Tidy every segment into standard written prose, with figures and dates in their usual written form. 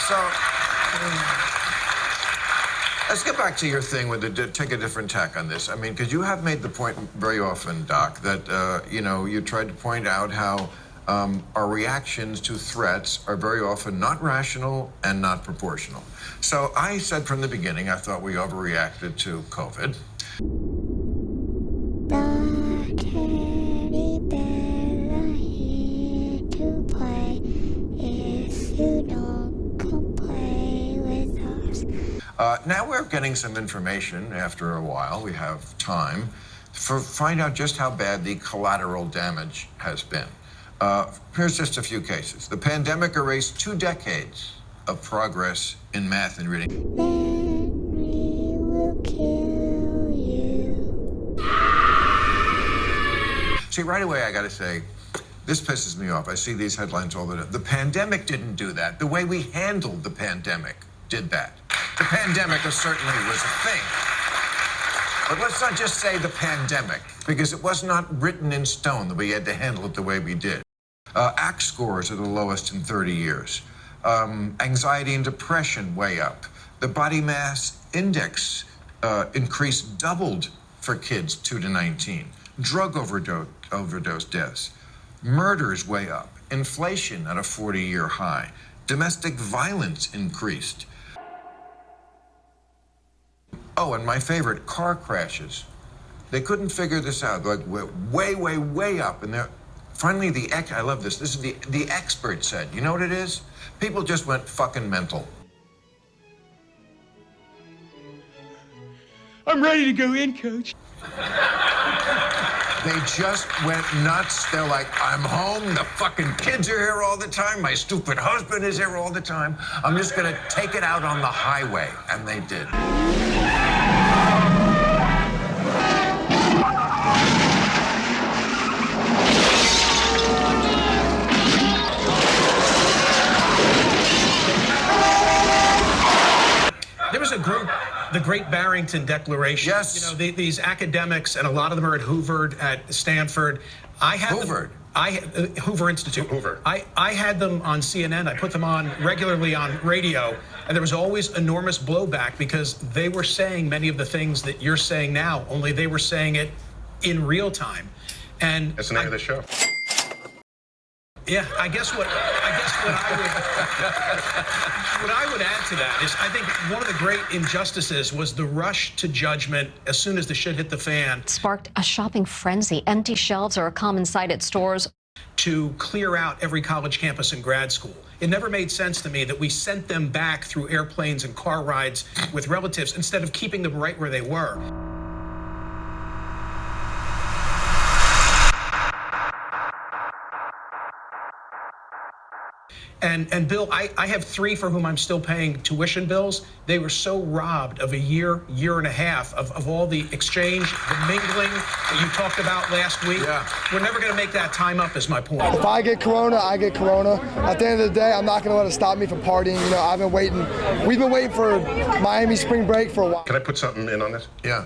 So, let's get back to your thing with take a different tack on this. I mean, because you have made the point very often, Doc, that, you tried to point out how our reactions to threats are very often not rational and not proportional. So I said from the beginning, I thought we overreacted to COVID. The teddy bear are here to play. If you don't come play with us. Now we're getting some information after a while. We have time to find out just how bad the collateral damage has been. Here's just a few cases. The pandemic erased 2 decades of progress in math and reading. Then we will kill you. See, right away, I gotta say, this pisses me off. I see these headlines all the time. The pandemic didn't do that. The way we handled the pandemic did that. The pandemic certainly was a thing. But let's not just say the pandemic, because it was not written in stone that we had to handle it the way we did. ACT scores are the lowest in 30 years. Anxiety and depression way up. The body mass index doubled for kids 2 to 19. Drug overdose deaths. Murders way up. Inflation at a 40-year high. Domestic violence increased. Oh, and my favorite, car crashes. They couldn't figure this out. Like way up. And finally, I love this. This is the expert said. You know what it is? People just went fucking mental. I'm ready to go in, Coach. They just went nuts. They're like, I'm home. The fucking kids are here all the time. My stupid husband is here all the time. I'm just going to take it out on the highway. And they did. There was a group, the Great Barrington Declaration. Yes. You know, these academics, and a lot of them are at Hoover, at Stanford. Hoover Institute. Hoover. I had them on CNN. I put them on regularly on radio, and there was always enormous blowback because they were saying many of the things that you're saying now, only they were saying it in real time. And that's the name of the show. Yeah, I guess what I would add to that is I think one of the great injustices was the rush to judgment as soon as the shit hit the fan. Sparked a shopping frenzy. Empty shelves are a common sight at stores. To clear out every college campus and grad school. It never made sense to me that we sent them back through airplanes and car rides with relatives instead of keeping them right where they were. And Bill, I have 3 for whom I'm still paying tuition bills. They were so robbed of a year and a half of all the exchange, the mingling that you talked about last week. Yeah. We're never going to make that time up, is my point. If I get corona, I get corona. At the end of the day, I'm not going to let it stop me from partying. You know, we've been waiting for Miami spring break for a while. Can I put something in on this? Yeah.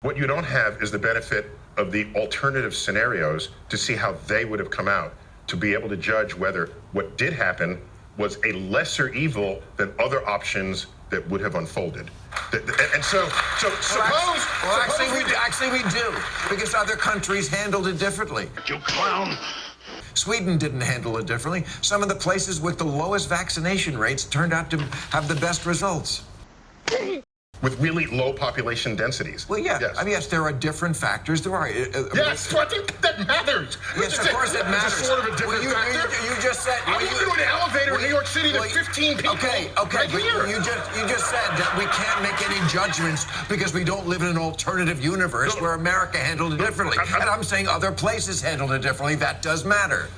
What you don't have is the benefit of the alternative scenarios to see how they would have come out, to be able to judge whether what did happen was a lesser evil than other options that would have unfolded. And so suppose... Actually we do, because other countries handled it differently. You clown! Sweden didn't handle it differently. Some of the places with the lowest vaccination rates turned out to have the best results. With really low population densities. Well, yeah. Yes. I mean, yes, there are different factors. There are. Yes, I think that matters. Yes, of course it matters. It's sort of a different factor. You just said. I went through an elevator in New York City to 15 people. Okay, right but here. you just said that we can't make any judgments because we don't live in an alternative universe where America handled it differently. And I'm saying other places handled it differently. That does matter.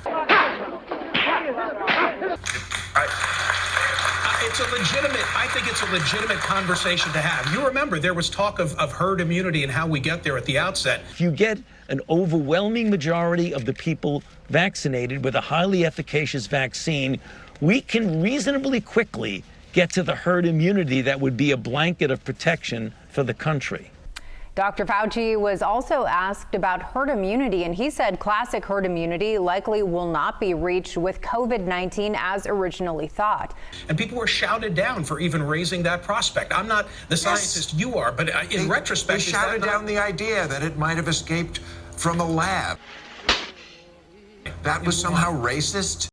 I think it's a legitimate conversation to have. You remember there was talk of herd immunity and how we get there at the outset. If you get an overwhelming majority of the people vaccinated with a highly efficacious vaccine, we can reasonably quickly get to the herd immunity that would be a blanket of protection for the country. Dr. Fauci was also asked about herd immunity, and he said classic herd immunity likely will not be reached with COVID-19 as originally thought. And people were shouted down for even raising that prospect. I'm not the scientist you are, but in retrospect, they shouted down the idea that it might have escaped from a lab. That was somehow racist?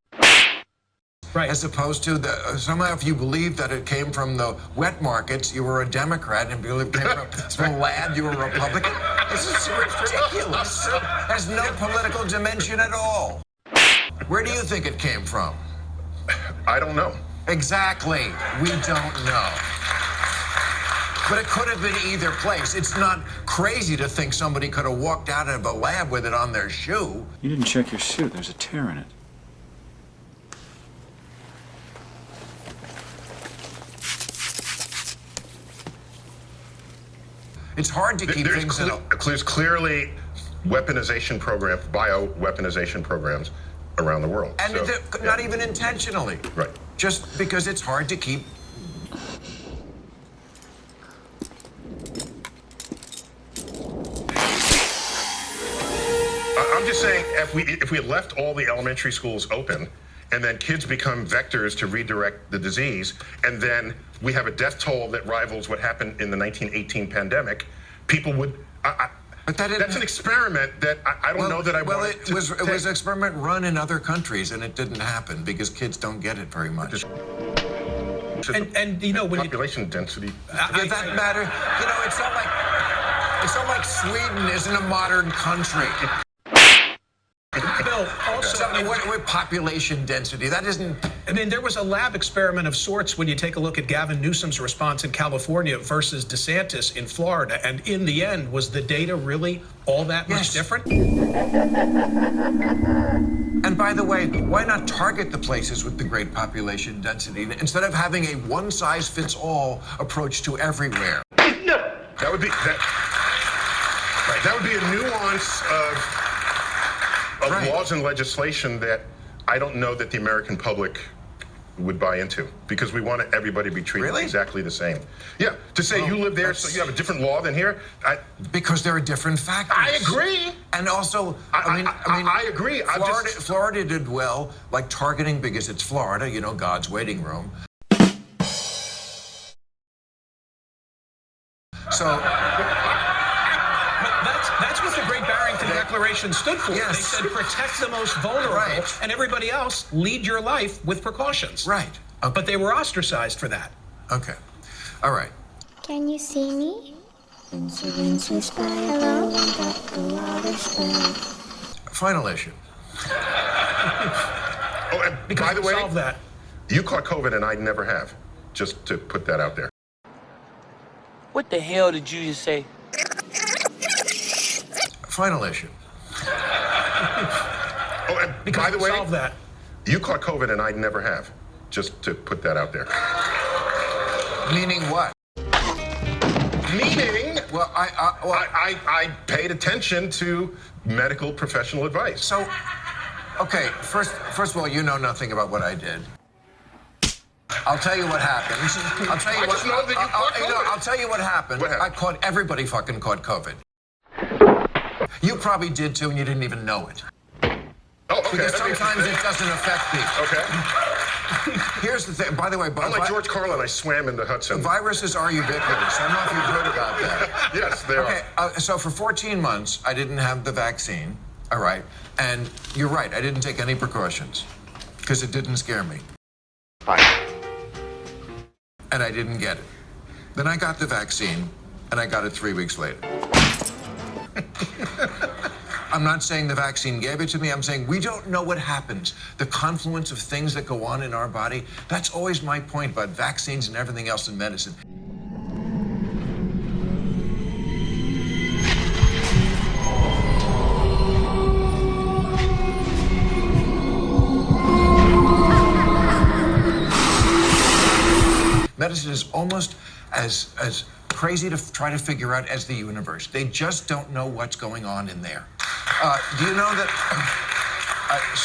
Right. As opposed to somehow if you believed that it came from the wet markets, you were a Democrat, and if you believed it came from a lab, you were a Republican. This is ridiculous. Has no political dimension at all. Where do you think it came from? I don't know. Exactly. We don't know. But it could have been either place. It's not crazy to think somebody could have walked out of a lab with it on their shoe. You didn't check your suit. There's a tear in it. It's hard to keep things in There's clearly weaponization programs, bio-weaponization programs around the world. And not even intentionally. Right. Just because it's hard to keep. I'm just saying, if we left all the elementary schools open, and then kids become vectors to redirect the disease, and then we have a death toll that rivals what happened in the 1918 pandemic, people would. But that's an experiment that I don't know that I want it was an experiment run in other countries, and it didn't happen because kids don't get it very much. And you know, when population density. Does that matter? You know, it's not like Sweden isn't a modern country. Bill, also, what population density? That isn't. I mean, there was a lab experiment of sorts when you take a look at Gavin Newsom's response in California versus DeSantis in Florida. And in the end, was the data really all that much different? And by the way, why not target the places with the great population density instead of having a one-size-fits-all approach to everywhere? No. That would be a nuance of laws and legislation that I don't know that the American public would buy into, because we want everybody to be treated exactly the same. Yeah, to say you live there, so you have a different law than here. Because there are different factors. I agree. And also, I agree. Florida did well, like targeting because it's Florida, you know, God's waiting room. So. That's what the Great Barrington Declaration stood for. Yes. They said protect the most vulnerable, and everybody else lead your life with precautions. Right. Okay. But they were ostracized for that. Okay. All right. Can you see me? Insurance is by alone, but the water's spilled. Final issue. Oh, and Because by the way, solve that. you caught COVID and I never have. Just to put that out there. What the hell did you just say? Final issue. Oh, and by the way, solve that. you caught COVID and I never have. Just to put that out there. Meaning what? Meaning, well, I paid attention to medical professional advice. So, okay, first of all, you know nothing about what I did. I'll tell you what happened. I'll tell you I just know that you caught COVID. I'll tell you what happened. What happened? Everybody fucking caught COVID. You probably did too, and you didn't even know it. Oh, okay. Because sometimes it doesn't affect people. Okay. Here's the thing. By the way, I'm like George Carlin. I swam in the Hudson. Viruses are ubiquitous. I don't know if you've heard about that. Yes, they are. Okay, so for 14 months, I didn't have the vaccine. All right. And you're right. I didn't take any precautions because it didn't scare me. Fine. And I didn't get it. Then I got the vaccine, and I got it 3 weeks later. I'm not saying the vaccine gave it to me. I'm saying we don't know what happens. The confluence of things that go on in our body. That's always my point about vaccines and everything else in medicine. Medicine is almost as crazy to try to figure out as the universe. They just don't know what's going on in there. Do you know that,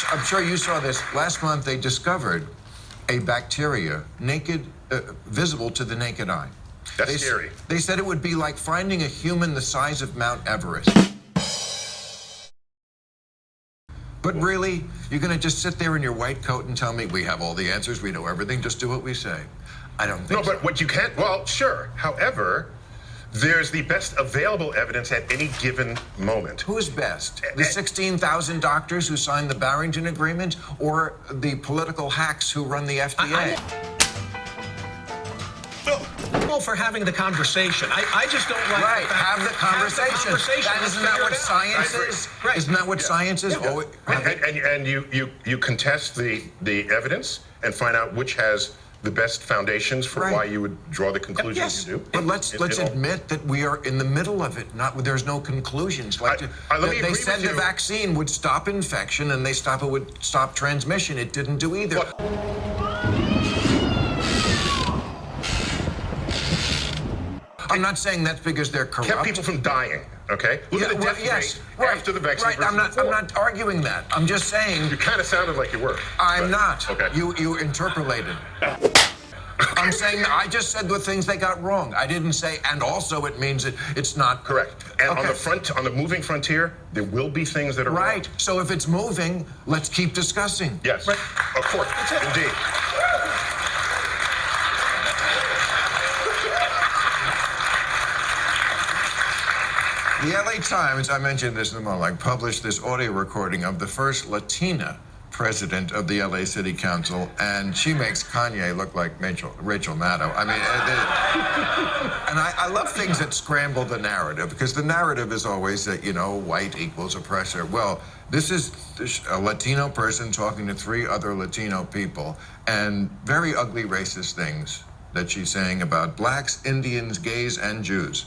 I'm sure you saw this, last month they discovered a bacteria visible to the naked eye. That's scary. They said it would be like finding a human the size of Mount Everest. But really, you're going to just sit there in your white coat and tell me we have all the answers, we know everything, just do what we say? I don't think so. No, but what you can't, well, sure. However, there's the best available evidence at any given moment. Who is best? The 16,000 doctors who signed the Barrington Agreement or the political hacks who run the FDA? Well, for having the conversation. I just don't like Right, the fact have the conversation. Isn't that what science is? Right. Isn't that what science is? Yeah. And you contest the evidence and find out which has the best foundations for why you would draw the conclusions you do. But let's admit that we are in the middle of it. There's no conclusions. They said the vaccine would stop infection and it would stop transmission. It didn't do either. Look, I'm not saying that's because they're corrupt. kept people from dying. Okay. Look at the death rate after the vaccine. Right. I'm not arguing that. I'm just saying. You kind of sounded like you were. I'm not. Okay. You interpolated. I'm saying I just said the things they got wrong. I didn't say, and also it means it's not correct. And on the moving frontier, there will be things that are right. wrong. So if it's moving, let's keep discussing. Yes. Right. Of course. Indeed. The LA Times, I mentioned this in the morning, published this audio recording of the first Latina president of the LA City Council, and she makes Kanye look like Rachel Maddow. I mean, and I love things that scramble the narrative, because the narrative is always that, white equals oppressor. Well, this is a Latino person talking to 3 other Latino people, and very ugly racist things that she's saying about blacks, Indians, gays, and Jews.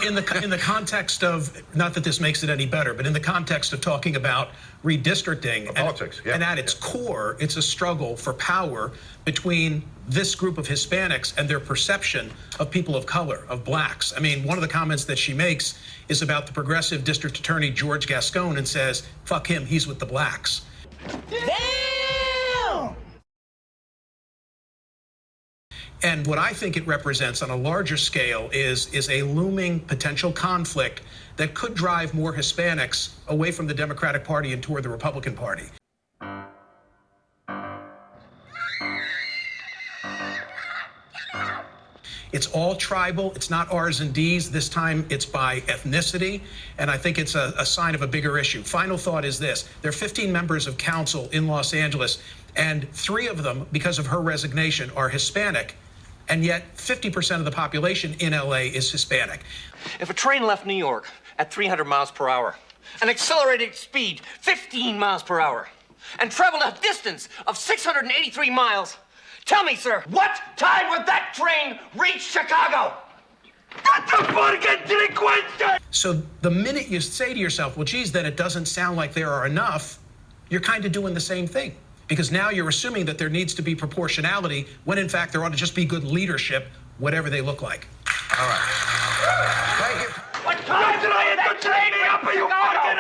In the context of, not that this makes it any better, but in the context of talking about redistricting, politics, and at its core, it's a struggle for power between this group of Hispanics and their perception of people of color, of blacks. I mean, one of the comments that she makes is about the progressive district attorney, George Gascon, and says, fuck him, he's with the blacks. Damn! And what I think it represents on a larger scale is a looming potential conflict that could drive more Hispanics away from the Democratic Party and toward the Republican Party. It's all tribal. It's not R's and D's. This time it's by ethnicity. And I think it's a sign of a bigger issue. Final thought is this. There are 15 members of council in Los Angeles, and 3 of them, because of her resignation, are Hispanic. And yet 50% of the population in LA is Hispanic. If a train left New York at 300 miles per hour, an accelerated speed 15 miles per hour, and traveled a distance of 683 miles, tell me, sir, what time would that train reach Chicago? What the fucking delinquent? So the minute you say to yourself, well, geez, then it doesn't sound like there are enough, you're kind of doing the same thing. Because now you're assuming that there needs to be proportionality when in fact there ought to just be good leadership, whatever they look like. All right. Thank you. What time did I hit the train up? You fucking